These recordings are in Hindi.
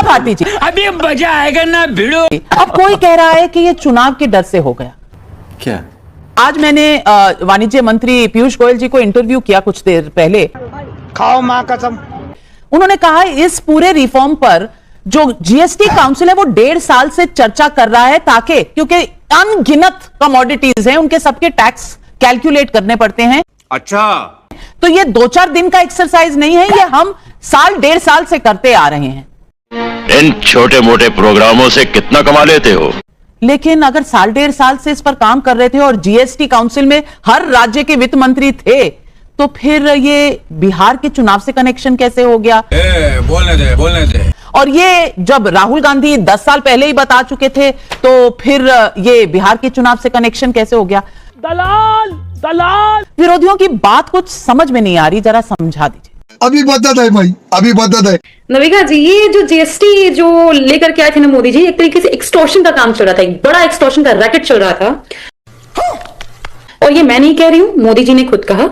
भारती जी, अभी मजा आएगा ना भिड़ो। अब कोई कह रहा है कि ये चुनाव के डर से हो गया। क्या? आज मैंने वाणिज्य मंत्री पीयूष गोयल जी को इंटरव्यू किया कुछ देर पहले। खाओ मां कसम। उन्होंने कहा इस पूरे रिफॉर्म पर जो जीएसटी काउंसिल है वो 1.5 साल से चर्चा कर रहा है, ताकि क्योंकि अनगिनत कमोडिटीज हैं, उनके सबके टैक्स कैलकुलेट करने पड़ते हैं। अच्छा, तो ये 2-4 दिन का एक्सरसाइज नहीं है, ये हम 1.5 साल से करते आ रहे हैं। इन छोटे मोटे प्रोग्रामों से कितना कमा लेते हो? लेकिन अगर 1.5 साल से इस पर काम कर रहे थे और जीएसटी काउंसिल में हर राज्य के वित्त मंत्री थे, तो फिर ये बिहार के चुनाव से कनेक्शन कैसे हो गया? बोलने दे। और ये जब राहुल गांधी 10 साल पहले ही बता चुके थे, तो फिर ये बिहार के चुनाव से कनेक्शन कैसे हो गया? दलाल विरोधियों की बात कुछ समझ में नहीं आ रही, जरा समझा दीजिए। अभी बदत है भाई, अभी बदत है। नविका जी, ये जो जीएसटी जो लेकर के आए थे ना मोदी जी, एक तरीके से एक्सटॉर्शन का काम चल रहा था, एक बड़ा एक्सटॉर्शन का रैकेट चल रहा था। और ये मैं नहीं कह रही हूं, मोदी जी ने खुद कहा।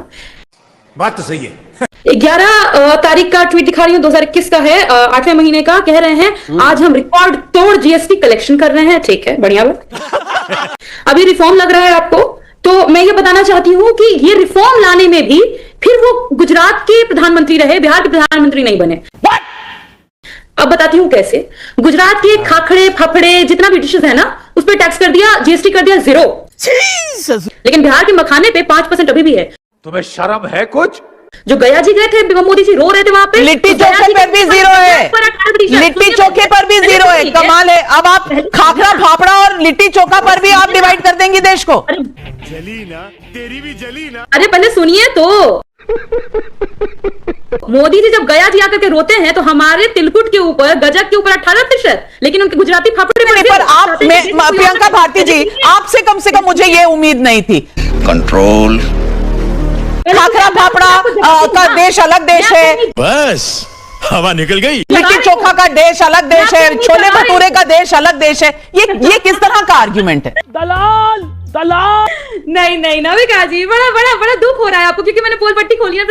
बात तो सही है। 11 तारीख का ट्वीट दिखा रही हूं, 2021 का है, 8वें महीने का। कह रहे हैं आज हम रिकॉर्ड तोड़ जीएसटी कलेक्शन कर रहे हैं। ठीक है, बढ़िया बात। अभी रिफॉर्म लग रहा है आपको, तो मैं ये बताना चाहती हूं कि ये रिफॉर्म लाने में भी फिर वो गुजरात के प्रधानमंत्री रहे, बिहार के प्रधानमंत्री नहीं बने। अब बताती हूं कैसे। गुजरात के खाखड़े फाफड़े जितना भी डिशेज है ना, उस पर टैक्स कर दिया, जीएसटी कर दिया 0। लेकिन बिहार के मखाने पे 5% अभी भी है। तुम्हें शर्म है कुछ? जो गया जी गए थे, मोदी जी रो रहे थे वहां पे, लिट्टी चोखे पर भी 0 है। लिट्टी चोखे पर भी 0 है। कमाल है। अब आप खाखरा फाफड़ा और लिट्टी चोखा पर भी आप डिवाइड कर देंगी देश को। जली ना, तेरी भी जली ना। अरे पहले सुनिए तो। मोदी जी जब गया जी आकर के रोते हैं, तो हमारे तिलकुट के ऊपर, गजक के ऊपर 18%, लेकिन उनके गुजराती फाफड़े पर आप प्रियंका भारती जी, आपसे कम से कम मुझे ये उम्मीद नहीं थी। कंट्रोल। खाखरा फाफड़ा का देश अलग देश है, बस हवा निकल गई। लिट्टी चोखा का देश अलग देश है, छोले भटूरे का देश अलग देश है। ये किस तरह का आर्ग्यूमेंट है? दलाल नहीं नविका जी, बड़ा दुख हो रहा है आपको, क्योंकि मैंने पोल पट्टी खोली है।